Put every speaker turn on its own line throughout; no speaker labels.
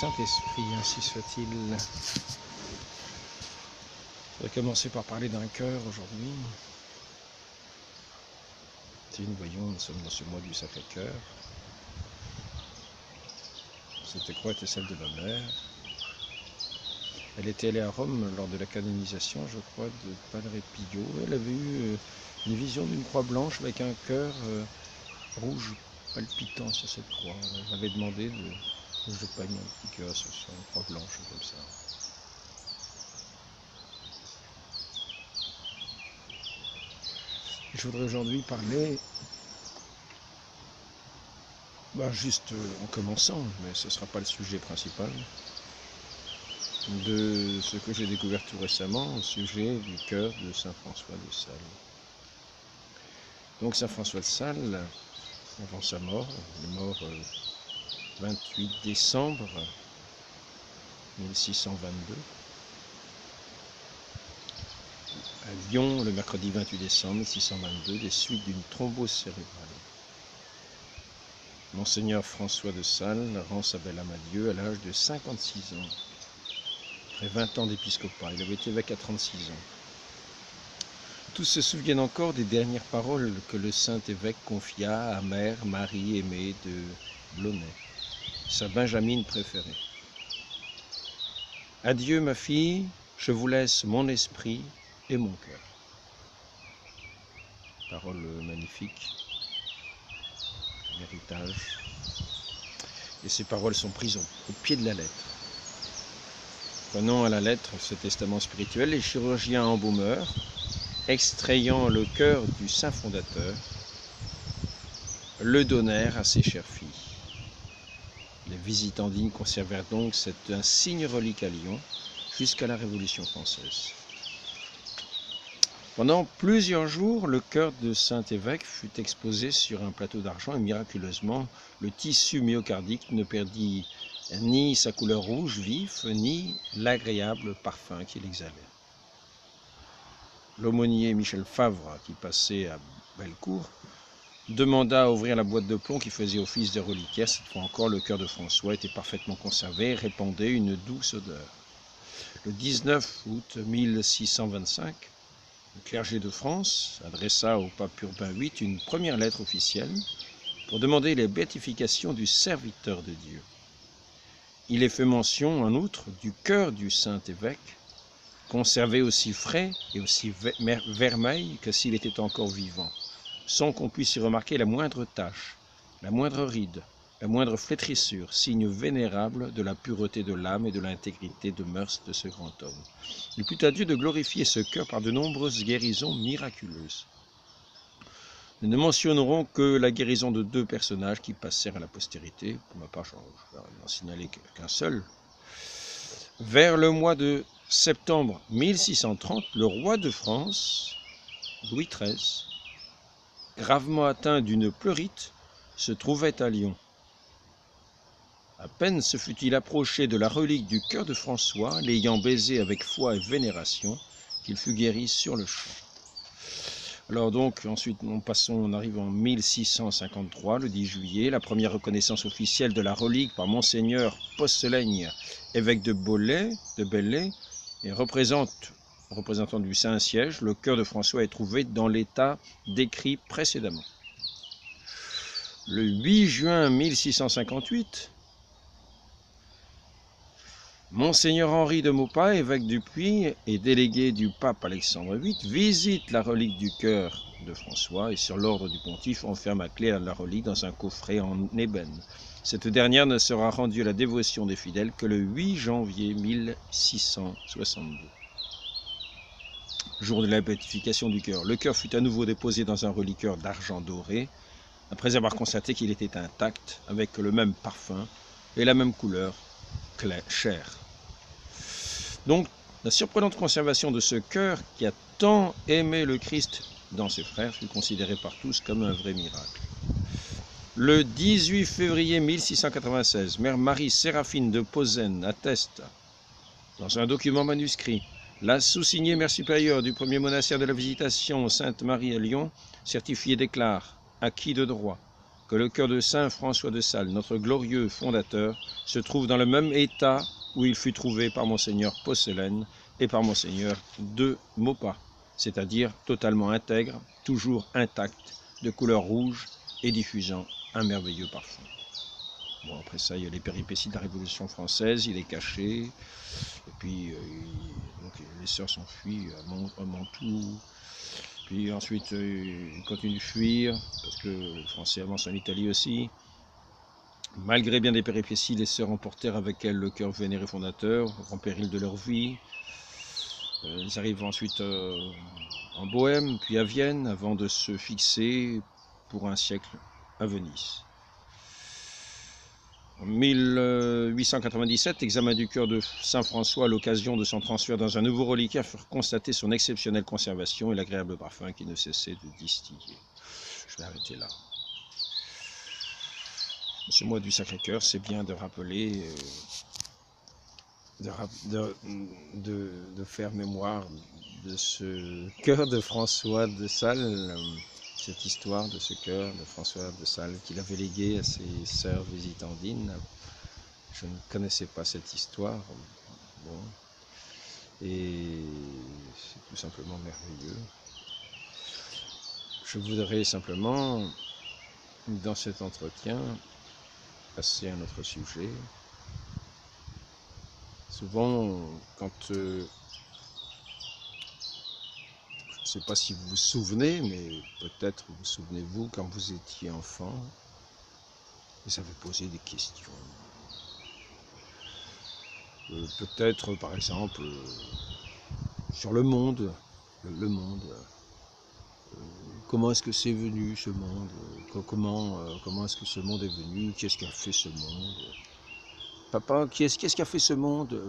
Saint-Esprit, ainsi soit-il. Je vais commencer par parler d'un cœur aujourd'hui. Si nous voyons, nous sommes dans ce mois du Sacré-Cœur. Cette croix était celle de ma mère. Elle était allée à Rome lors de la canonisation, je crois, de Padre Pio. Elle avait eu une vision d'une croix blanche avec un cœur rouge palpitant sur cette croix. Elle avait demandé que je peigne un petit cœur sur une croix blanche comme ça. Je voudrais aujourd'hui parler, juste en commençant, mais ce ne sera pas le sujet principal, de ce que j'ai découvert tout récemment au sujet du cœur de Saint François de Sales. Donc Saint François de Sales, avant sa mort, il est mort 28 décembre 1622, à Lyon, le mercredi 28 décembre 1622, des suites d'une thrombose cérébrale. Monseigneur François de Sales rend sa belle âme à Dieu à l'âge de 56 ans, après 20 ans d'épiscopat. Il avait été évêque à 36 ans. Tous se souviennent encore des dernières paroles que le saint évêque confia à Mère Marie aimée de Blonay, sa benjamine préférée. « Adieu ma fille, je vous laisse mon esprit et mon cœur. » Paroles magnifiques, l'héritage. Et ces paroles sont prises au pied de la lettre. Prenons à la lettre ce testament spirituel, les chirurgiens embaumeurs, extrayant le cœur du saint fondateur, le donnèrent à ses chères filles. Les visitandines conservèrent donc cet insigne relique à Lyon jusqu'à la Révolution française. Pendant plusieurs jours, le cœur de saint évêque fut exposé sur un plateau d'argent et miraculeusement, le tissu myocardique ne perdit ni sa couleur rouge vif, ni l'agréable parfum qu'il exhalait. L'aumônier Michel Favre, qui passait à Bellecour, demanda à ouvrir la boîte de plomb qui faisait office de reliquaire. Cette fois encore, le cœur de François était parfaitement conservé et répandait une douce odeur. Le 19 août 1625, le clergé de France adressa au pape Urbain VIII une première lettre officielle pour demander les béatifications du serviteur de Dieu. Il est fait mention, en outre, du cœur du saint évêque, conservé aussi frais et aussi vermeil que s'il était encore vivant, sans qu'on puisse y remarquer la moindre tache, la moindre ride, la moindre flétrissure, signe vénérable de la pureté de l'âme et de l'intégrité de mœurs de ce grand homme. Il plut à Dieu de glorifier ce cœur par de nombreuses guérisons miraculeuses. Nous ne mentionnerons que la guérison de deux personnages qui passèrent à la postérité. Pour ma part, je vais n'en signaler qu'un seul. Vers le mois de septembre 1630, le roi de France, Louis XIII, gravement atteint d'une pleurite, se trouvait à Lyon. À peine se fut-il approché de la relique du cœur de François, l'ayant baisé avec foi et vénération, qu'il fut guéri sur le champ. Alors donc, ensuite, on arrive en 1653, le 10 juillet, la première reconnaissance officielle de la relique par Monseigneur Postelaigne, évêque de Belley, et représentant du Saint-Siège, le cœur de François est trouvé dans l'état décrit précédemment. Le 8 juin 1658, Monseigneur Henri de Maupas, évêque du Puy et délégué du pape Alexandre VIII, visite la relique du cœur de François et sur l'ordre du pontife enferme à clé la relique dans un coffret en ébène. Cette dernière ne sera rendue à la dévotion des fidèles que le 8 janvier 1662. Jour de la béatification du cœur, le cœur fut à nouveau déposé dans un reliquaire d'argent doré, après avoir constaté qu'il était intact, avec le même parfum et la même couleur chair. Donc, la surprenante conservation de ce cœur qui a tant aimé le Christ dans ses frères fut considérée par tous comme un vrai miracle. Le 18 février 1696, Mère Marie Séraphine de Posen atteste, dans un document manuscrit, la sous-signée Mère supérieure du premier monastère de la Visitation Sainte-Marie à Lyon, certifiée déclare, acquis de droit, que le cœur de saint François de Sales, notre glorieux fondateur, se trouve dans le même état où il fut trouvé par monseigneur Poscelen et par monseigneur de Maupas, c'est-à-dire totalement intègre, toujours intact, de couleur rouge et diffusant un merveilleux parfum. Bon, après ça, il y a les péripéties de la Révolution française, il est caché, et puis donc, les sœurs s'enfuient à Mantoue, puis ensuite ils continuent de fuir, parce que les Français avancent en Italie aussi. Malgré bien des péripéties, les sœurs emportèrent avec elles le cœur vénéré fondateur, en péril de leur vie. Elles arrivent ensuite en Bohême, puis à Vienne, avant de se fixer pour un siècle à Venise. En 1897, examen du cœur de Saint François à l'occasion de son transfert dans un nouveau reliquaire furent constater son exceptionnelle conservation et l'agréable parfum qui ne cessait de distiller. Je vais arrêter là. Ce mois du Sacré-Cœur, c'est bien de rappeler, de faire mémoire de ce cœur de François de Sales, cette histoire de ce cœur de François de Sales qu'il avait légué à ses sœurs visitandines. Je ne connaissais pas cette histoire. Bon. Et c'est tout simplement merveilleux. Je voudrais simplement, dans cet entretien, passer à un autre sujet. Souvent, quand je ne sais pas si vous vous souvenez, mais peut-être vous souvenez-vous, quand vous étiez enfant, vous avez posé des questions. Peut-être, par exemple, sur le monde. Le monde. Comment est-ce que c'est venu, ce monde? Comment est-ce que ce monde est venu? Qu'est-ce qui a fait ce monde? Papa, qu'est-ce qui a fait ce monde?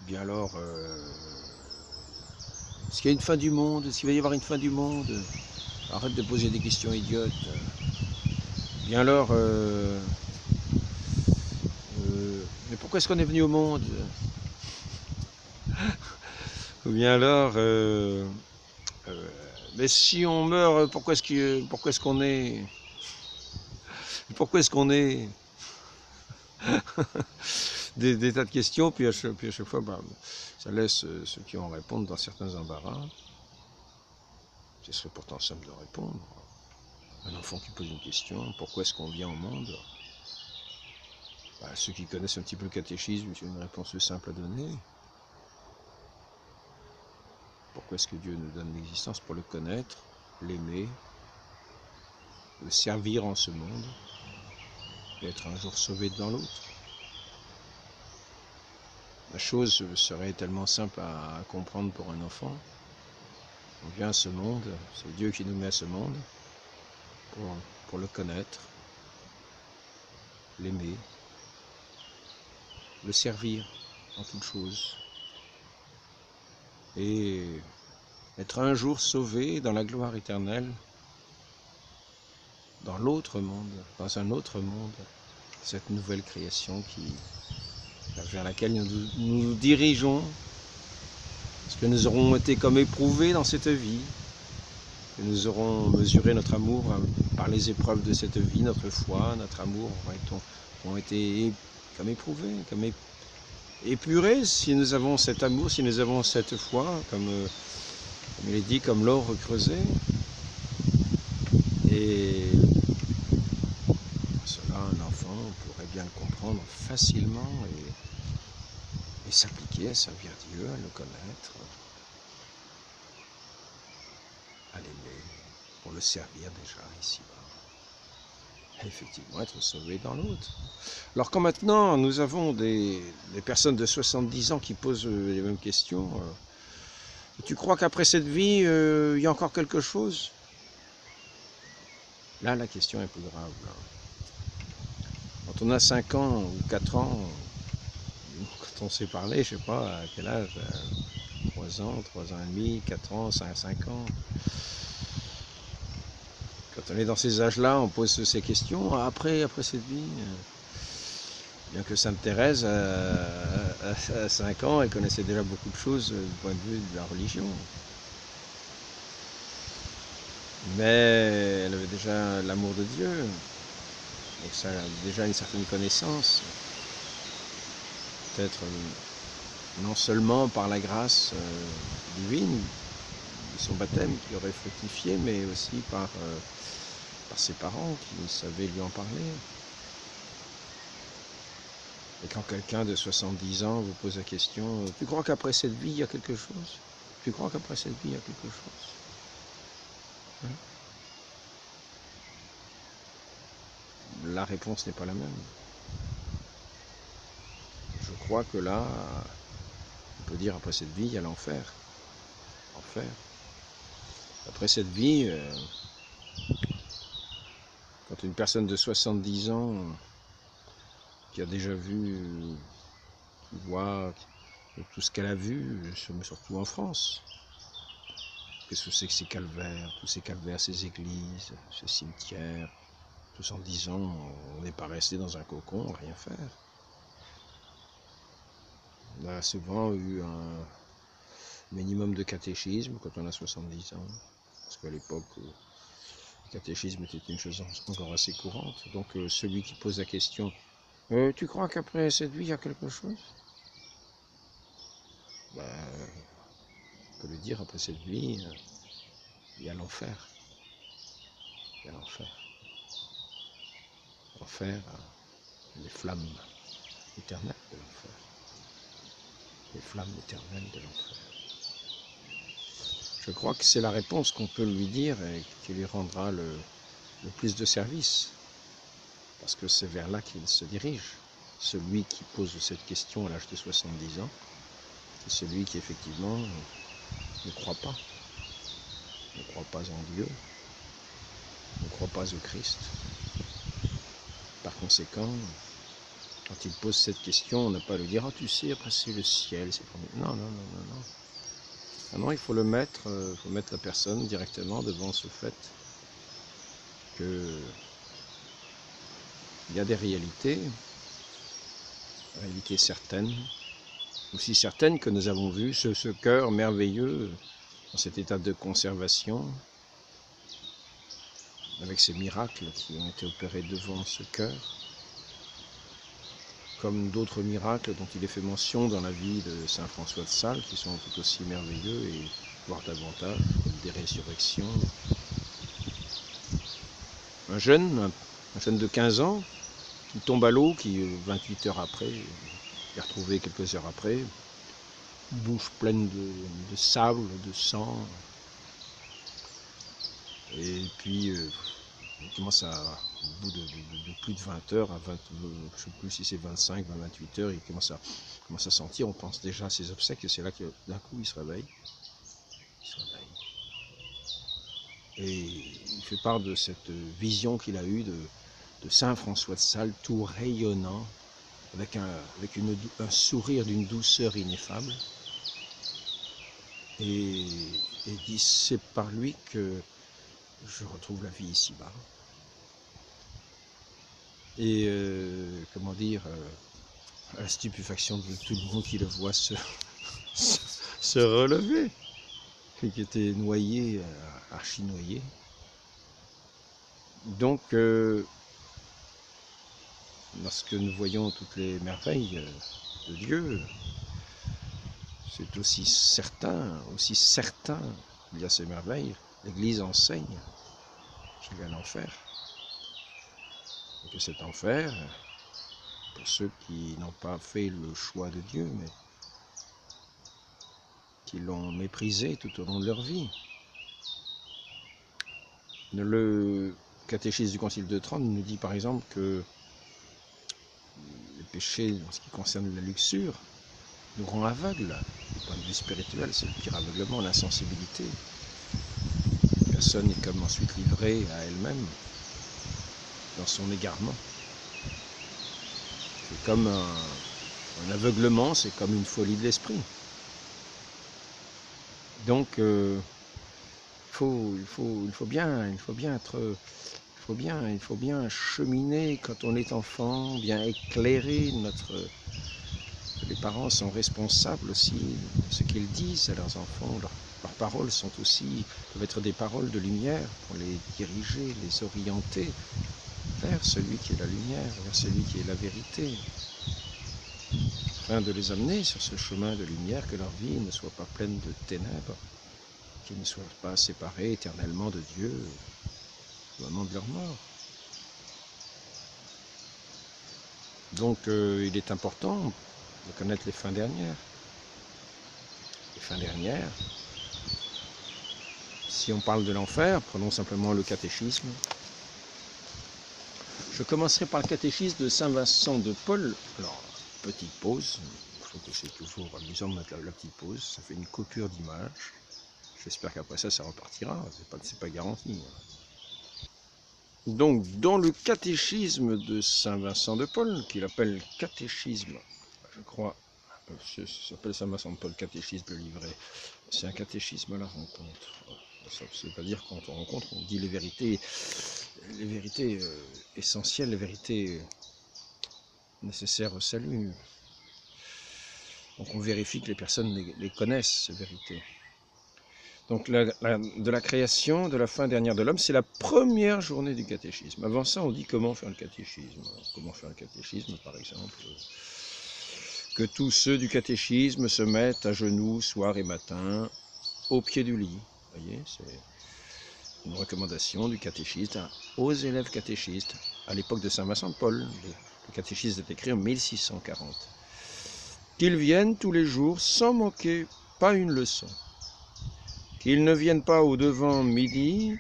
Bien alors, est-ce qu'il y a une fin du monde? Est-ce qu'il va y avoir une fin du monde? Arrête de poser des questions idiotes. Bien alors, mais pourquoi est-ce qu'on est venu au monde? Ou bien alors, mais si on meurt, pourquoi est-ce qu'on est? Pourquoi est-ce qu'on est? Des tas de questions, puis à chaque fois, ça laisse ceux qui en répondent dans certains embarras. Ce serait pourtant simple de répondre. Un enfant qui pose une question, pourquoi est-ce qu'on vient au monde? Ceux qui connaissent un petit peu le catéchisme, c'est une réponse simple à donner. Pourquoi est-ce que Dieu nous donne l'existence? Pour le connaître, l'aimer, le servir en ce monde, et être un jour sauvé dans l'autre. La chose serait tellement simple à comprendre pour un enfant. On vient à ce monde, c'est Dieu qui nous met à ce monde, pour le connaître, l'aimer, le servir en toute chose. Et être un jour sauvé dans la gloire éternelle, dans l'autre monde, dans un autre monde, cette nouvelle création vers laquelle nous nous dirigeons, parce que nous aurons été comme éprouvés dans cette vie, que nous aurons mesuré notre amour par les épreuves de cette vie, notre foi, notre amour ont été comme éprouvés, comme épurés, si nous avons cet amour, si nous avons cette foi, comme il est dit, comme l'or creusé. Et cela, un enfant pourrait bien le comprendre facilement et s'appliquer à servir Dieu, à le connaître, à l'aimer, pour le servir déjà ici-bas. Effectivement, être sauvé dans l'autre. Alors quand maintenant nous avons des personnes de 70 ans qui posent les mêmes questions, tu crois qu'après cette vie, il y a encore quelque chose? Là, la question est plus grave. Là. Quand on a 5 ans ou 4 ans, quand on s'est parlé, je ne sais pas à quel âge, 3 ans, 3 ans et demi, 4 ans, 5 ans. Quand on est dans ces âges-là, on pose ces questions. Après cette vie, bien que Sainte Thérèse, à 5 ans, elle connaissait déjà beaucoup de choses du point de vue de la religion. Mais elle avait déjà l'amour de Dieu, donc ça a déjà une certaine connaissance, peut-être non seulement par la grâce divine de son baptême qui aurait fructifié, mais aussi par ses parents qui savaient lui en parler. Et quand quelqu'un de 70 ans vous pose la question, tu crois qu'après cette vie il y a quelque chose? Tu crois qu'après cette vie il y a quelque chose? Hein? La réponse n'est pas la même. Je crois que là, on peut dire après cette vie, il y a l'enfer. Enfer. Après cette vie, quand une personne de 70 ans qui a déjà vu, qui voit tout ce qu'elle a vu, surtout en France, qu'est-ce que c'est que ces calvaires, tous ces calvaires, ces églises, ces cimetières, 70 ans, on n'est pas resté dans un cocon, rien faire. On a souvent eu un minimum de catéchisme quand on a 70 ans, parce qu'à l'époque, le catéchisme était une chose encore assez courante. Donc celui qui pose la question, tu crois qu'après cette vie, il y a quelque chose? Ben, on peut le dire, après cette vie, il y a l'enfer. Il y a l'enfer. L'enfer, les flammes éternelles de l'enfer. Les flammes éternelles de l'enfer. Je crois que c'est la réponse qu'on peut lui dire et qui lui rendra le plus de service. Parce que c'est vers là qu'il se dirige. Celui qui pose cette question à l'âge de 70 ans, c'est celui qui effectivement ne croit pas. Ne croit pas en Dieu, ne croit pas au Christ. Par conséquent, quand il pose cette question, on n'a pas à lui dire « Ah, tu sais, après c'est le ciel, c'est formidable. » Non, non, non, non, non. Ah non, il faut mettre la personne directement devant ce fait qu'il y a des réalités certaines, aussi certaines que nous avons vues, ce cœur merveilleux dans cet état de conservation, avec ces miracles qui ont été opérés devant ce cœur, comme d'autres miracles dont il est fait mention dans la vie de saint François de Sales, qui sont tout aussi merveilleux et voire davantage, comme des résurrections. Un jeune de 15 ans, qui tombe à l'eau, qui 28 heures après, est retrouvé quelques heures après, bouche pleine de sable, de sang, et puis il commence au bout de plus de 20 heures, je ne sais plus si c'est 25, 28 heures, il commence à sentir, on pense déjà à ses obsèques, et c'est là que d'un coup il se réveille. Et il fait part de cette vision qu'il a eue de saint François de Sales, tout rayonnant, avec un sourire d'une douceur ineffable. Et dit, c'est par lui que je retrouve la vie ici-bas. Et comment dire, à la stupéfaction de tout le monde qui le voit se relever, qui était noyé, archi noyé. Donc, lorsque nous voyons toutes les merveilles de Dieu, c'est aussi certain qu'il y a ces merveilles. L'Église enseigne qu'il y a l'enfer. Et que cet enfer, pour ceux qui n'ont pas fait le choix de Dieu, mais qui l'ont méprisé tout au long de leur vie. Le catéchisme du Concile de Trente nous dit par exemple que les péchés, en ce qui concerne la luxure, nous rend aveugles. Du point de vue spirituel, c'est le pire aveuglement, l'insensibilité. La personne est comme ensuite livrée à elle-même dans son égarement. C'est comme un aveuglement, c'est comme une folie de l'esprit. Donc, il faut bien cheminer quand on est enfant, bien éclairer Les parents sont responsables aussi de ce qu'ils disent à leurs enfants. Leurs paroles peuvent être des paroles de lumière pour les diriger, les orienter vers celui qui est la lumière, vers celui qui est la vérité, afin de les amener sur ce chemin de lumière, que leur vie ne soit pas pleine de ténèbres, qu'ils ne soient pas séparés éternellement de Dieu au moment de leur mort. Donc il est important de connaître les fins dernières. Les fins dernières, si on parle de l'enfer, prenons simplement le catéchisme. Je commencerai par le catéchisme de Saint Vincent de Paul. Alors, petite pause, je trouve que c'est toujours amusant de mettre la petite pause, ça fait une coupure d'image. J'espère qu'après ça repartira, c'est pas garanti. Donc, dans le catéchisme de Saint Vincent de Paul, qu'il appelle catéchisme, je crois, ça s'appelle Saint Vincent de Paul, catéchisme le livret, c'est un catéchisme à la rencontre. Ça ne veut pas dire quand on rencontre, on dit les vérités essentielles, les vérités nécessaires au salut. Donc on vérifie que les personnes les connaissent, ces vérités. Donc de la création, de la fin dernière de l'homme, c'est la première journée du catéchisme. Avant ça, on dit comment faire le catéchisme. Alors, comment faire le catéchisme, par exemple, que tous ceux du catéchisme se mettent à genoux soir et matin au pied du lit. Vous voyez, c'est une recommandation du catéchiste aux élèves catéchistes à l'époque de Saint Vincent de Paul. Le catéchisme est écrit en 1640. Qu'ils viennent tous les jours sans manquer pas une leçon. Qu'ils ne viennent pas devant midi,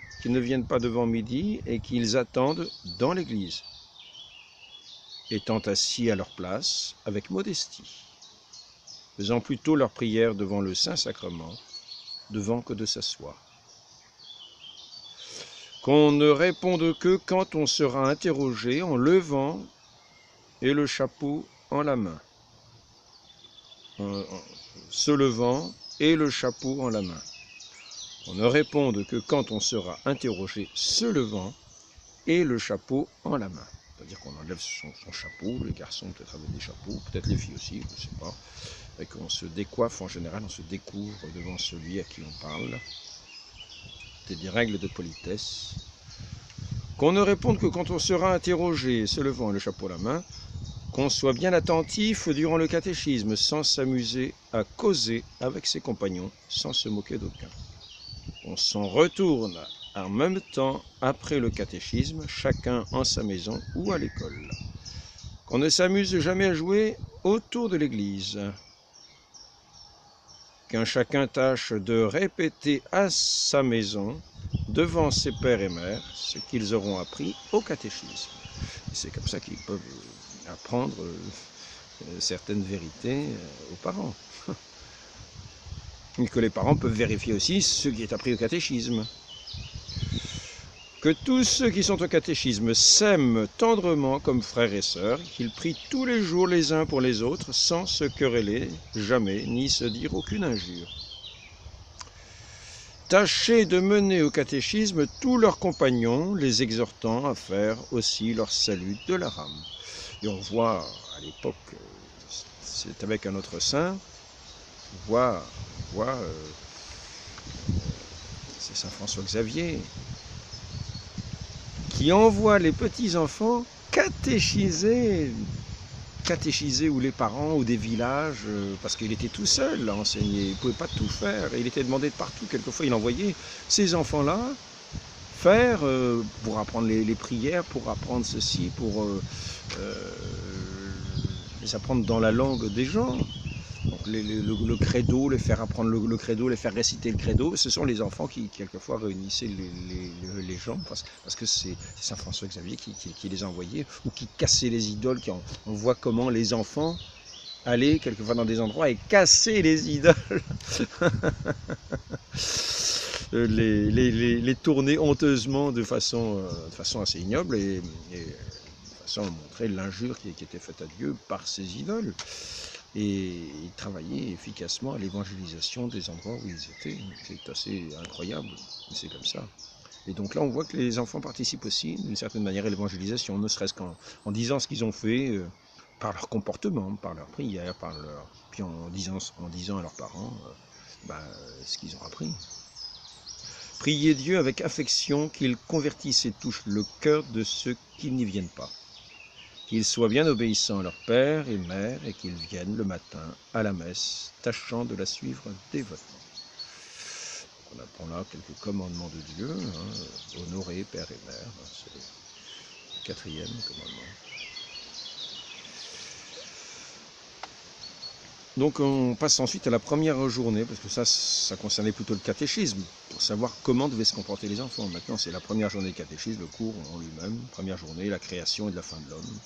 et qu'ils attendent dans l'église, étant assis à leur place avec modestie, faisant plutôt leur prière devant le Saint-Sacrement, devant que de s'asseoir. Qu'on ne réponde que quand on sera interrogé en levant et le chapeau en la main. En se levant et le chapeau en la main. On ne réponde que quand on sera interrogé se levant et le chapeau en la main. C'est-à-dire qu'on enlève son chapeau, les garçons peut-être avec des chapeaux, peut-être les filles aussi, je ne sais pas. Et qu'on se décoiffe en général, on se découvre devant celui à qui on parle. C'est des règles de politesse. Qu'on ne réponde que quand on sera interrogé, se levant et le chapeau à la main, qu'on soit bien attentif durant le catéchisme, sans s'amuser à causer avec ses compagnons, sans se moquer d'aucun. On s'en retourne en même temps après le catéchisme, chacun en sa maison ou à l'école. Qu'on ne s'amuse jamais à jouer autour de l'église. Qu'un chacun tâche de répéter à sa maison, devant ses pères et mères, ce qu'ils auront appris au catéchisme. C'est comme ça qu'ils peuvent apprendre certaines vérités aux parents. Et que les parents peuvent vérifier aussi ce qui est appris au catéchisme. Que tous ceux qui sont au catéchisme s'aiment tendrement comme frères et sœurs, qu'ils prient tous les jours les uns pour les autres, sans se quereller jamais, ni se dire aucune injure. Tâchez de mener au catéchisme tous leurs compagnons, les exhortant à faire aussi leur salut de leur âme. Et on voit à l'époque, c'est avec un autre saint, on voit c'est Saint François Xavier, qui envoie les petits-enfants catéchiser ou les parents ou des villages, parce qu'il était tout seul à enseigner, il ne pouvait pas tout faire, et il était demandé de partout, quelquefois il envoyait ces enfants-là faire, pour apprendre les prières, pour apprendre ceci, pour les apprendre dans la langue des gens. Donc le credo, les faire apprendre le credo, les faire réciter le credo, ce sont les enfants qui quelquefois réunissaient les gens, parce que c'est Saint François Xavier qui les envoyait, ou qui cassait les idoles. On voit comment les enfants allaient quelquefois dans des endroits et casser les idoles, les tourner honteusement de façon assez ignoble, et de façon à montrer l'injure qui était faite à Dieu par ces idoles. Et ils travaillaient efficacement à l'évangélisation des endroits où ils étaient. C'est assez incroyable, mais c'est comme ça. Et donc là, on voit que les enfants participent aussi, d'une certaine manière, à l'évangélisation, ne serait-ce qu'en disant ce qu'ils ont fait par leur comportement, par leur prière, puis en disant à leurs parents ce qu'ils ont appris. Priez Dieu avec affection qu'il convertisse et touche le cœur de ceux qui n'y viennent pas. Qu'ils soient bien obéissants à leur père et mère et qu'ils viennent le matin à la messe, tâchant de la suivre dévotement. On apprend là quelques commandements de Dieu, honorer père et mère, c'est le 4e commandement. Donc on passe ensuite à la première journée, parce que ça concernait plutôt le catéchisme, pour savoir comment devaient se comporter les enfants. Maintenant c'est la première journée de catéchisme, le cours en lui-même, première journée, la création et de la fin de l'homme.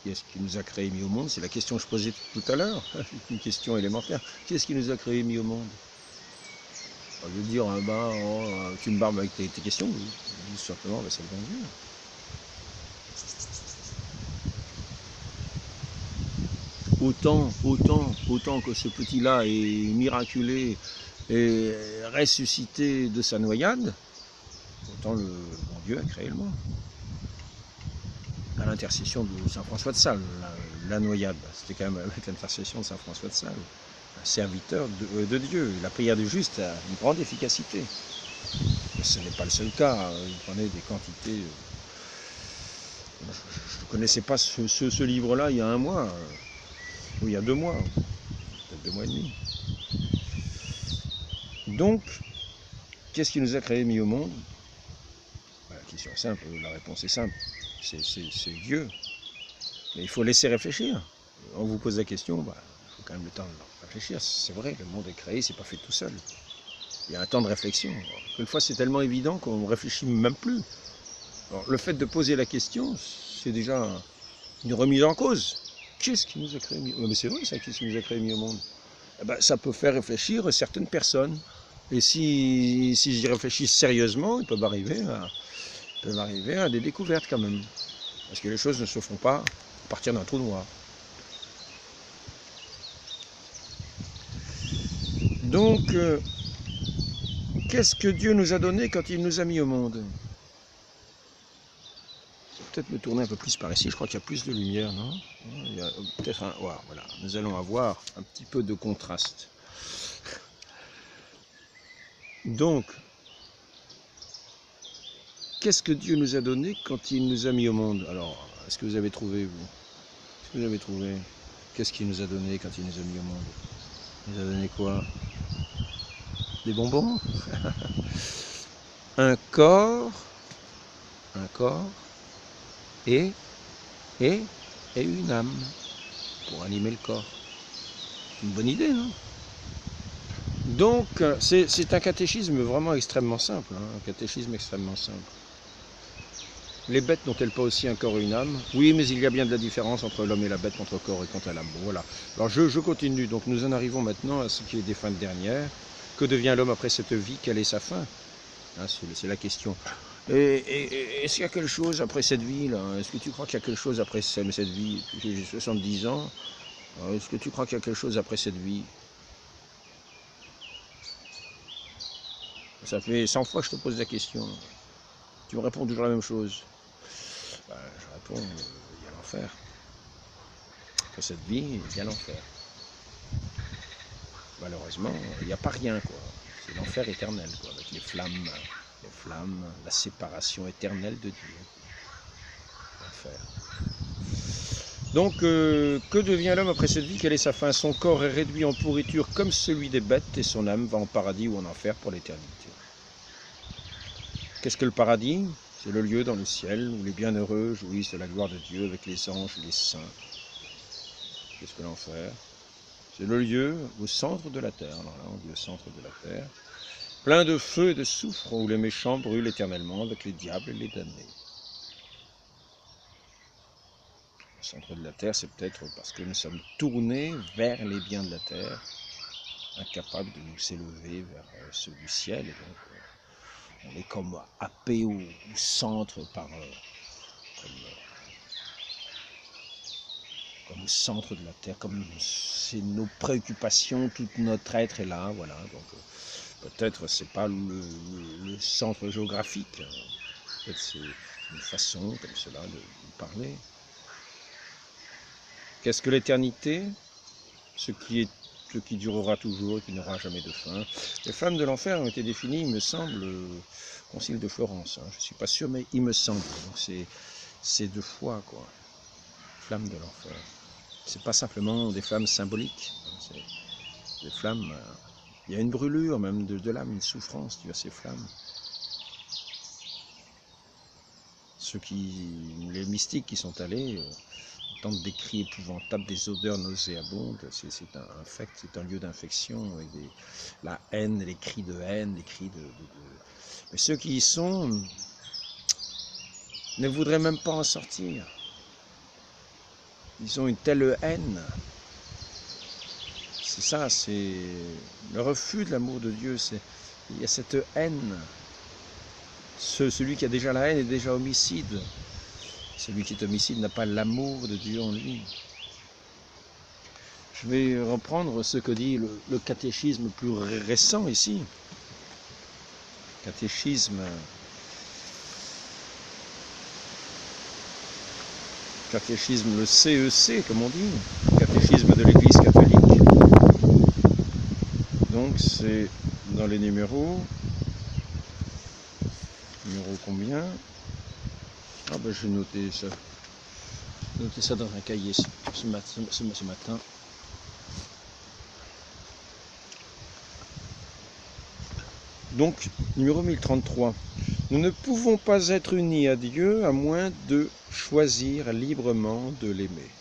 Qui est-ce qui nous a créé et mis au monde? C'est la question que je posais tout à l'heure, une question élémentaire. Qui est-ce qui nous a créé et mis au monde? Au lieu de dire, tu me barbes avec tes questions, oui. Simplement, c'est le bon Dieu. Autant que ce petit-là est miraculé et ressuscité de sa noyade, autant le bon Dieu a créé le monde. À l'intercession de saint François de Sales, la noyade, c'était quand même avec l'intercession de saint François de Sales, un serviteur de Dieu. La prière du juste a une grande efficacité. Mais ce n'est pas le seul cas, il prenait des quantités. Je ne connaissais pas ce livre-là il y a un mois, ou il y a 2 mois, peut-être 2 mois et demi. Donc, qu'est-ce qui nous a créé et mis au monde? La question est simple, la réponse est simple, c'est Dieu. Mais il faut laisser réfléchir. On vous pose la question, il faut quand même le temps de réfléchir. C'est vrai, le monde est créé, c'est pas fait tout seul. Il y a un temps de réflexion. Quelquefois, c'est tellement évident qu'on ne réfléchit même plus. Alors, le fait de poser la question, c'est déjà une remise en cause. Qu'est-ce qui nous a créé mis au monde? Mais c'est vrai ça, qu'est-ce qui nous a créé mis au monde? Ça peut faire réfléchir certaines personnes. Et s'ils y réfléchissent sérieusement, ils peuvent arriver à des découvertes quand même. Parce que les choses ne se font pas à partir d'un trou noir. Donc, qu'est-ce que Dieu nous a donné quand il nous a mis au monde? Peut-être me tourner un peu plus par ici, je crois qu'il y a plus de lumière, non? Il y a peut-être un... Voilà, nous allons avoir un petit peu de contraste. Donc, qu'est-ce que Dieu nous a donné quand il nous a mis au monde? Alors, est-ce que vous avez trouvé, vous? Est-ce que vous avez trouvé? Qu'est-ce qu'il nous a donné quand il nous a mis au monde? Il nous a donné quoi? Des bonbons? Un corps et une âme pour animer le corps. Une bonne idée, non? Donc, c'est un catéchisme vraiment extrêmement simple, un catéchisme extrêmement simple. Les bêtes n'ont-elles pas aussi un corps et une âme? Oui, mais il y a bien de la différence entre l'homme et la bête, entre corps et quant à l'âme. Bon, voilà. Alors, je continue. Donc, nous en arrivons maintenant à ce qui est des fins dernières. Que devient l'homme après cette vie? Quelle est sa fin? C'est la question. Est-ce qu'il y a quelque chose après cette vie là? Est-ce que tu crois qu'il y a quelque chose après cette vie? J'ai 70 ans. Est-ce que tu crois qu'il y a quelque chose après cette vie? Ça fait 100 fois que je te pose la question. Tu me réponds toujours la même chose. Je réponds, il y a l'enfer. Après cette vie, il y a l'enfer. Malheureusement, il n'y a pas rien, quoi. C'est l'enfer éternel, quoi, avec les flammes, la séparation éternelle de Dieu. L'enfer. Donc, que devient l'homme après cette vie? Quelle est sa fin? Son corps est réduit en pourriture comme celui des bêtes et son âme va en paradis ou en enfer pour l'éternité. Qu'est-ce que le paradis? C'est le lieu dans le ciel où les bienheureux jouissent de la gloire de Dieu avec les anges et les saints. Qu'est-ce que l'enfer? C'est le lieu au centre de la terre, alors là on dit le centre de la terre, plein de feu et de soufre où les méchants brûlent éternellement avec les diables et les damnés. Le centre de la terre, c'est peut-être parce que nous sommes tournés vers les biens de la terre, incapables de nous s'élever vers ceux du ciel, et donc on est comme happé au centre comme au centre de la terre, comme c'est nos préoccupations, tout notre être est là, voilà. Donc peut-être c'est pas le centre géographique, peut-être c'est une façon comme cela de parler. Qu'est-ce que l'éternité? Ce qui durera toujours et qui n'aura jamais de fin. Les flammes de l'enfer ont été définies, il me semble, au Concile de Florence. Je ne suis pas sûr, mais il me semble. Donc c'est deux fois, quoi. Flammes de l'enfer. C'est pas simplement des flammes symboliques. C'est des flammes. Il y a une brûlure même de l'âme, une souffrance due à ces flammes. Les mystiques qui sont allés entendent des cris épouvantables, des odeurs nauséabondes. C'est un fait, c'est un lieu d'infection avec la haine, les cris de haine, les cris Mais ceux qui y sont ne voudraient même pas en sortir. Ils ont une telle haine. C'est ça, c'est le refus de l'amour de Dieu. Il y a cette haine. Celui qui a déjà la haine est déjà homicide. Celui qui est homicide n'a pas l'amour de Dieu en lui. Je vais reprendre ce que dit le catéchisme plus récent ici. Catéchisme le CEC, comme on dit, catéchisme de l'Église catholique. Donc c'est dans les numéros. Numéro combien? Ah ben je vais noter ça dans un cahier ce matin. Donc, numéro 1033. Nous ne pouvons pas être unis à Dieu à moins de choisir librement de l'aimer.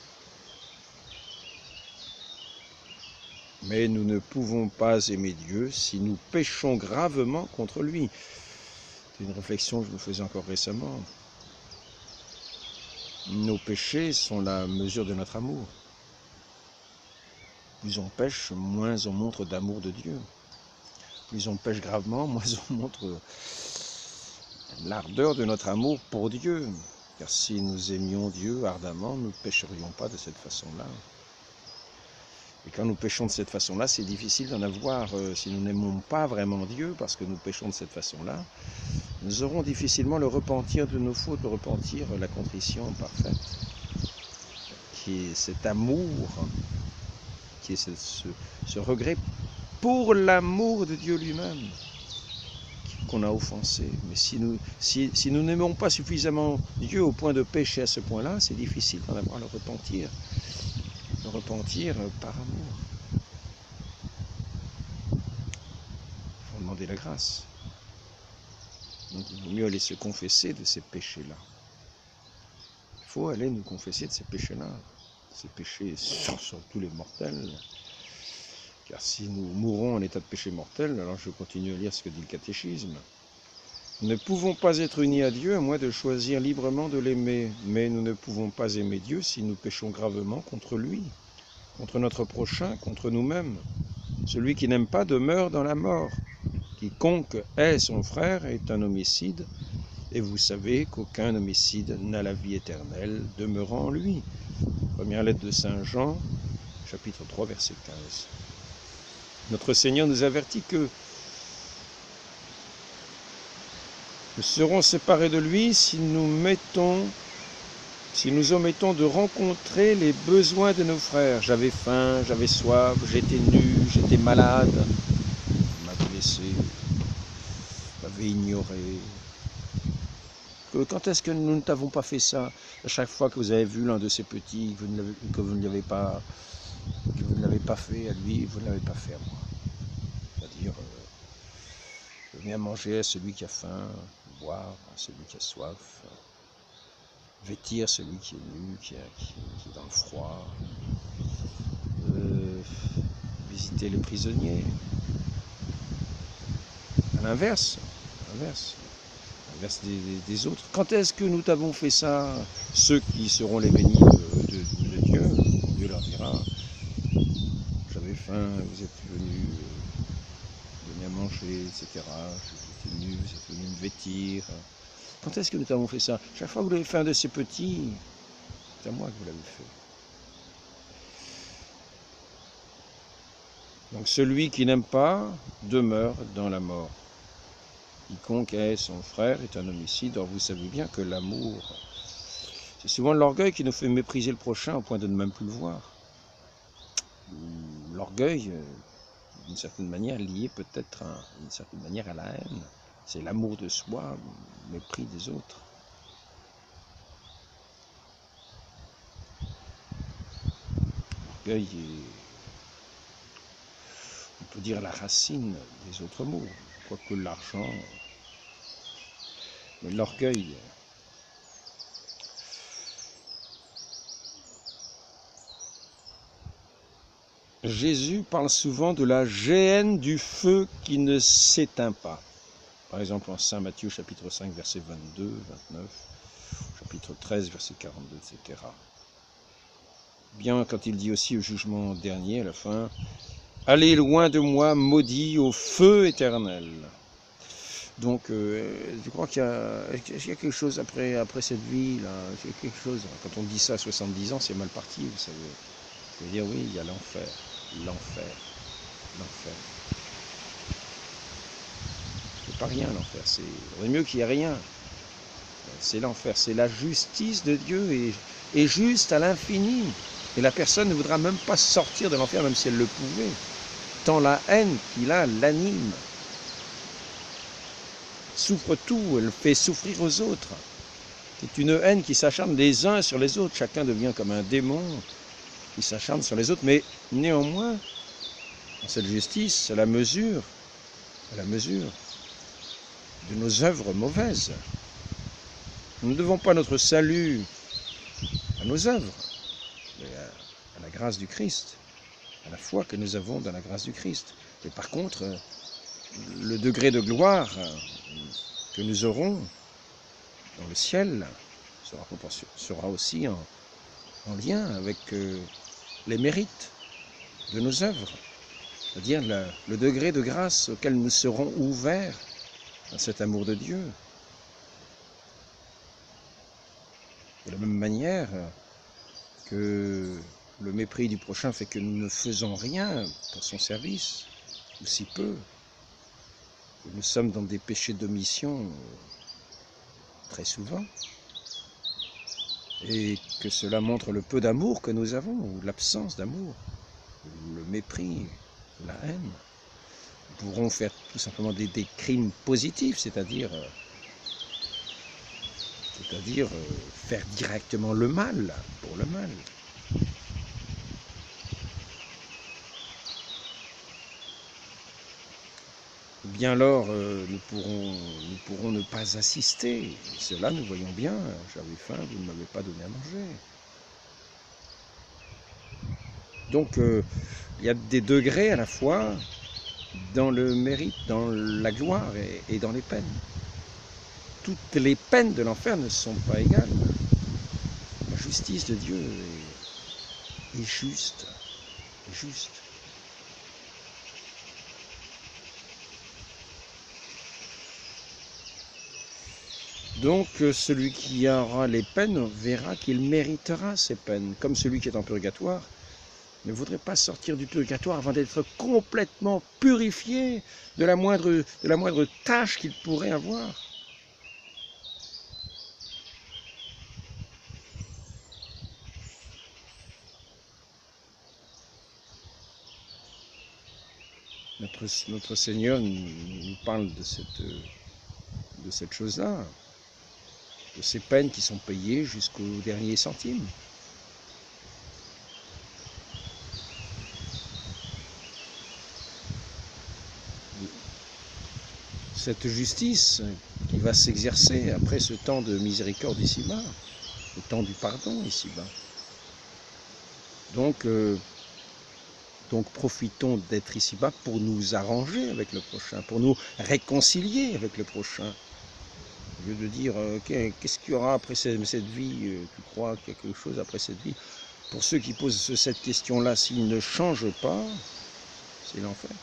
Mais nous ne pouvons pas aimer Dieu si nous péchons gravement contre lui. C'est une réflexion que je me faisais encore récemment. Nos péchés sont la mesure de notre amour. Plus on pêche, moins on montre d'amour de Dieu. Plus on pêche gravement, moins on montre l'ardeur de notre amour pour Dieu. Car si nous aimions Dieu ardemment, nous ne pécherions pas de cette façon-là. Et quand nous péchons de cette façon-là, c'est difficile d'en avoir. Si nous n'aimons pas vraiment Dieu, parce que nous péchons de cette façon-là, nous aurons difficilement le repentir de nos fautes, le repentir, la contrition parfaite, qui est cet amour, qui est ce regret pour l'amour de Dieu lui-même qu'on a offensé. Mais si nous n'aimons pas suffisamment Dieu au point de pécher à ce point-là, c'est difficile d'en avoir le repentir par amour. Il faut demander la grâce. Donc il vaut mieux aller se confesser de ces péchés-là. Il faut aller nous confesser de ces péchés-là. Ces péchés sont tous les mortels. Car si nous mourons en état de péché mortel, alors je continue à lire ce que dit le catéchisme. Nous ne pouvons pas être unis à Dieu à moins de choisir librement de l'aimer. Mais nous ne pouvons pas aimer Dieu si nous péchons gravement contre lui, contre notre prochain, contre nous-mêmes. Celui qui n'aime pas demeure dans la mort. Quiconque hait son frère est un homicide, et vous savez qu'aucun homicide n'a la vie éternelle demeurant en lui. Première lettre de Saint Jean, chapitre 3, verset 15. Notre Seigneur nous avertit que nous serons séparés de lui si nous omettons de rencontrer les besoins de nos frères. J'avais faim, j'avais soif, j'étais nu, j'étais malade, on m'a blessé, on m'avait ignoré. Quand est-ce que nous ne t'avons pas fait ça? À chaque fois que vous avez vu l'un de ces petits, que vous ne l'avez pas fait à lui, vous ne l'avez pas fait à moi. C'est-à-dire, je viens manger à celui qui a faim, boire à celui qui a soif, vêtir celui qui est nu, qui est dans le froid, visiter les prisonniers. À l'inverse des autres. Quand est-ce que nous t'avons fait ça? Ceux qui seront les bénis de Dieu, Dieu leur dira, j'avais faim, vous êtes venus donner à manger, etc. J'étais nu, vous êtes venus me vêtir. Quand est-ce que nous t'avons fait ça? Chaque fois que vous l'avez fait un de ces petits, c'est à moi que vous l'avez fait. Donc celui qui n'aime pas demeure dans la mort. Quiconque hait son frère est un homicide. Or vous savez bien que l'amour, C'est souvent l'orgueil qui nous fait mépriser le prochain au point de ne même plus le voir. L'orgueil, d'une certaine manière, lié peut-être d'une certaine manière à la haine. C'est l'amour de soi, le mépris des autres. L'orgueil est, on peut dire, la racine des autres maux, quoique l'argent. Mais l'orgueil, Jésus parle souvent de la géhenne du feu qui ne s'éteint pas. Par exemple en Saint Matthieu chapitre 5 verset 22, 29, chapitre 13 verset 42, etc. Bien quand il dit aussi au jugement dernier à la fin, « Allez loin de moi, maudit au feu éternel ». Donc je crois qu'il y a quelque chose après cette vie, là, il y a quelque chose. Quand on dit ça à 70 ans, c'est mal parti, vous savez. Je veux dire, oui, il y a l'enfer, l'enfer, l'enfer. C'est pas rien l'enfer, c'est mieux qu'il n'y ait rien. C'est l'enfer, c'est la justice de Dieu et juste à l'infini. Et la personne ne voudra même pas sortir de l'enfer, même si elle le pouvait. Tant la haine qu'il a l'anime. Souffre tout, elle fait souffrir aux autres. C'est une haine qui s'acharne les uns sur les autres. Chacun devient comme un démon qui s'acharne sur les autres. Mais néanmoins, dans cette justice, c'est la mesure de nos œuvres mauvaises. Nous ne devons pas notre salut à nos œuvres, mais à la grâce du Christ, à la foi que nous avons dans la grâce du Christ. Mais par contre, le degré de gloire que nous aurons dans le ciel sera aussi en lien avec les mérites de nos œuvres, c'est-à-dire le degré de grâce auquel nous serons ouverts dans cet amour de Dieu. De la même manière que le mépris du prochain fait que nous ne faisons rien pour son service, ou si peu, que nous sommes dans des péchés d'omission très souvent, et que cela montre le peu d'amour que nous avons, ou l'absence d'amour, le mépris, la haine. Nous pourrons faire tout simplement des crimes positifs, c'est-à-dire faire directement le mal pour le mal. Bien alors, nous pourrons ne pas assister. Et cela, nous voyons bien, j'avais faim, vous ne m'avez pas donné à manger. Donc, il y a des degrés à la fois dans le mérite, dans la gloire et dans les peines. Toutes les peines de l'enfer ne sont pas égales. La justice de Dieu est juste. Est juste. Donc celui qui aura les peines verra qu'il méritera ces peines, comme celui qui est en purgatoire ne voudrait pas sortir du purgatoire avant d'être complètement purifié de la moindre tâche qu'il pourrait avoir. Notre Seigneur nous parle de cette chose-là, de ces peines qui sont payées jusqu'au dernier centime. Cette justice qui va s'exercer après ce temps de miséricorde ici-bas, le temps du pardon ici-bas. Donc profitons d'être ici-bas pour nous arranger avec le prochain, pour nous réconcilier avec le prochain. Au lieu de dire, qu'est-ce qu'il y aura après cette vie, tu crois qu'il y a quelque chose après cette vie? Pour ceux qui posent cette question-là, s'ils ne changent pas, c'est l'enfer.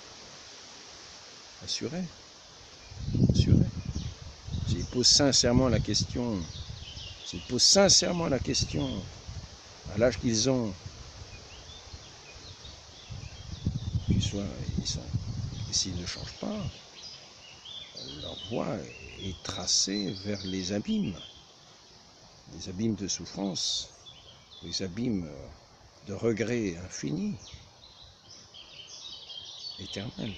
Assuré. Assuré. S'ils posent sincèrement la question, à l'âge qu'ils ont, et s'ils ne changent pas, leur voie est tracée vers les abîmes. des abîmes de souffrance, des abîmes de regrets infinis, éternels.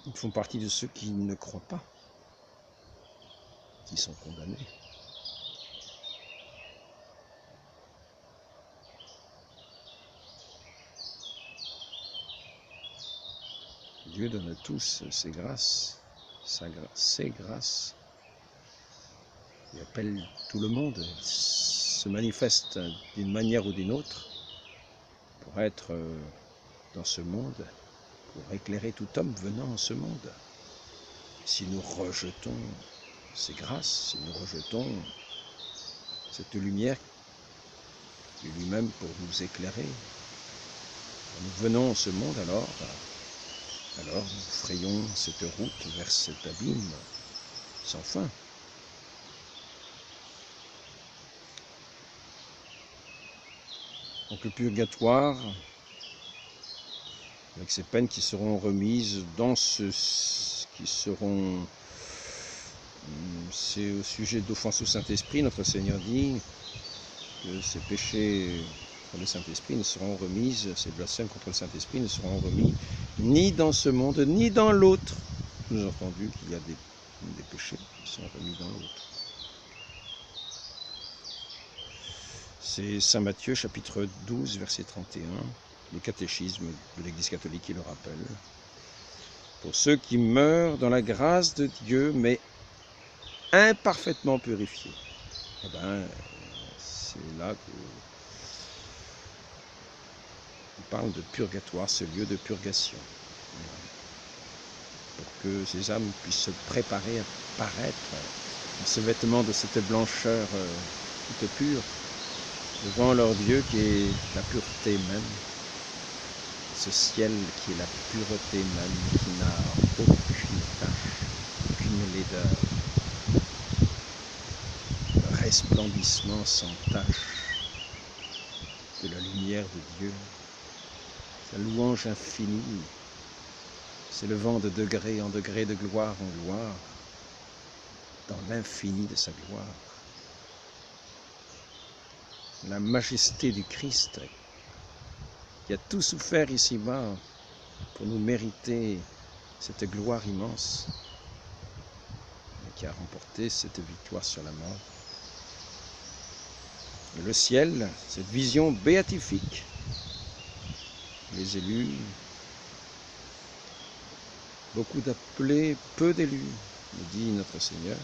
Ils font partie de ceux qui ne croient pas, qui sont condamnés. Dieu donne à tous ses grâces, ses grâces. Il appelle tout le monde, il se manifeste d'une manière ou d'une autre pour être dans ce monde, pour éclairer tout homme venant en ce monde. Si nous rejetons ces grâces, si nous rejetons cette lumière qui est lui-même pour nous éclairer, quand nous venons en ce monde, alors nous frayons cette route vers cet abîme sans fin. Donc le purgatoire, avec ces peines qui seront remises dans c'est au sujet d'offense au Saint-Esprit, notre Seigneur dit que ces péchés contre le Saint-Esprit ne seront remises, ces blasphèmes contre le Saint-Esprit ne seront remis ni dans ce monde, ni dans l'autre. Nous avons entendu qu'il y a des péchés qui sont remis dans l'autre. C'est Saint Matthieu, chapitre 12, verset 31, le catéchisme de l'Église catholique qui le rappelle. Pour ceux qui meurent dans la grâce de Dieu, mais imparfaitement purifiés. Eh bien, c'est là qu'on parle de purgatoire, ce lieu de purgation. Pour que ces âmes puissent se préparer à paraître dans ce vêtement de cette blancheur toute pure, devant leur Dieu qui est la pureté même, ce ciel qui est la pureté même, qui n'a aucune tache, aucune laideur, le resplendissement sans tache de la lumière de Dieu, sa louange infinie, s'élevant de degré en degré, de gloire en gloire, dans l'infini de sa gloire. La majesté du Christ, qui a tout souffert ici-bas pour nous mériter cette gloire immense, et qui a remporté cette victoire sur la mort. Et le ciel, cette vision béatifique, les élus, beaucoup d'appelés, peu d'élus, nous dit notre Seigneur.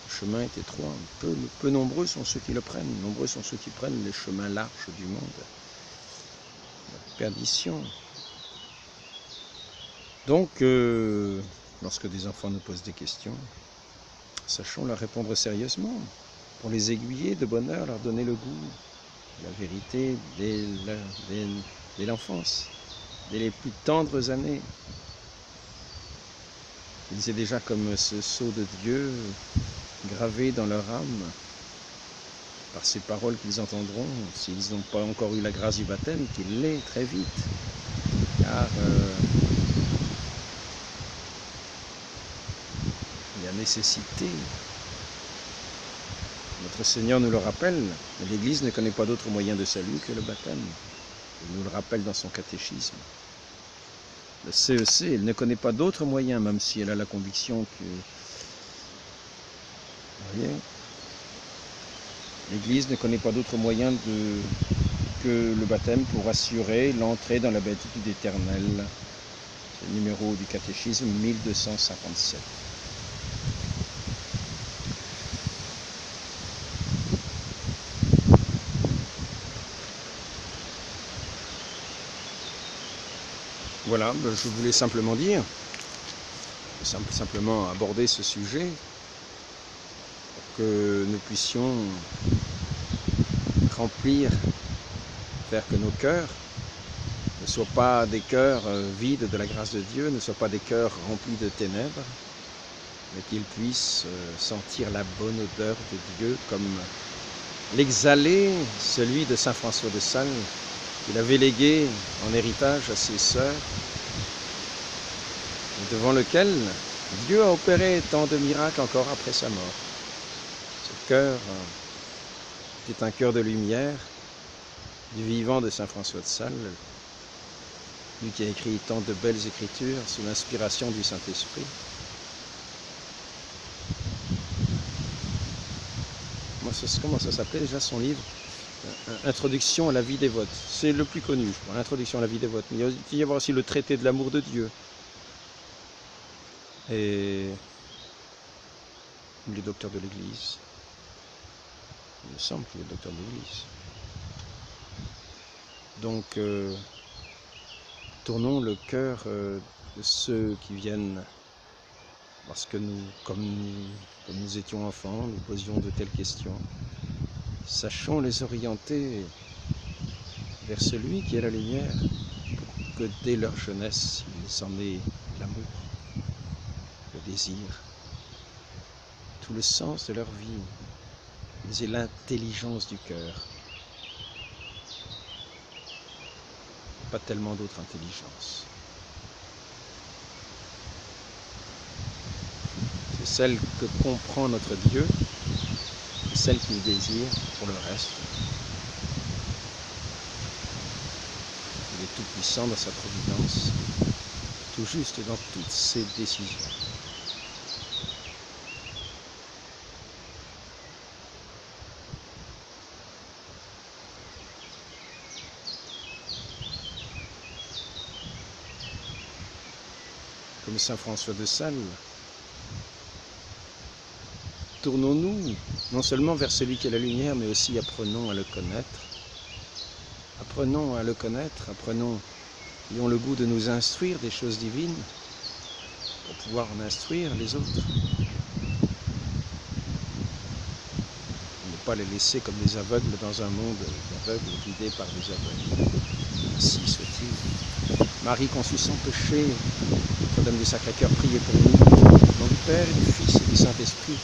Le chemin est étroit, peu nombreux sont ceux qui le prennent, nombreux sont ceux qui prennent les chemins larges du monde. La perdition. Donc, lorsque des enfants nous posent des questions, sachons leur répondre sérieusement, pour les aiguiller de bonne heure, leur donner le goût, la vérité dès l'enfance, dès les plus tendres années. Ils aient déjà comme ce sceau de Dieu gravé dans leur âme par ces paroles qu'ils entendront, s'ils n'ont pas encore eu la grâce du baptême, qu'ils l'aient très vite, car il y a nécessité. Notre Seigneur nous le rappelle, l'Église ne connaît pas d'autre moyen de salut que le baptême. Il nous le rappelle dans son catéchisme. Le CEC, elle ne connaît pas d'autre moyen, même si elle a la conviction que... Vous voyez, l'Église ne connaît pas d'autre moyen que le baptême pour assurer l'entrée dans la béatitude éternelle. C'est le numéro du catéchisme 1257. Voilà, je voulais simplement dire, simplement aborder ce sujet pour que nous puissions remplir, faire que nos cœurs ne soient pas des cœurs vides de la grâce de Dieu, ne soient pas des cœurs remplis de ténèbres, mais qu'ils puissent sentir la bonne odeur de Dieu comme l'exhalait celui de Saint François de Sales, qu'il avait légué en héritage à ses sœurs, devant lequel Dieu a opéré tant de miracles encore après sa mort. Ce cœur était un cœur de lumière, du vivant de saint François de Sales, lui qui a écrit tant de belles écritures sous l'inspiration du Saint-Esprit. Comment ça s'appelait déjà son livre? Introduction à la vie dévote. C'est le plus connu, je crois, l'introduction à la vie dévote. Mais il peut y avoir aussi le traité de l'amour de Dieu. Et le docteur de l'Église. Il me semble qu'il est docteur de l'Église. Donc, tournons le cœur de ceux qui viennent parce que comme nous étions enfants, nous posions de telles questions. Sachons les orienter vers celui qui est la lumière, pour que dès leur jeunesse, ils en aient l'amour, le désir, tout le sens de leur vie, ils aient l'intelligence du cœur. Pas tellement d'autres intelligences. C'est celle que comprend notre Dieu, et celle qu'il désire pour le reste. Il est tout puissant dans sa providence, tout juste dans toutes ses décisions. Comme saint François de Sales, tournons-nous non seulement vers celui qui est la lumière, mais aussi apprenons à le connaître. Apprenons à le connaître, ayons le goût de nous instruire des choses divines pour pouvoir en instruire les autres. Ne pas les laisser comme des aveugles dans un monde d'aveugles guidés par des aveugles. Ainsi soit-il. Marie conçue sans péché, Notre-Dame du Sacré-Cœur, priez pour nous. Au nom du Père, et du Fils et du Saint-Esprit.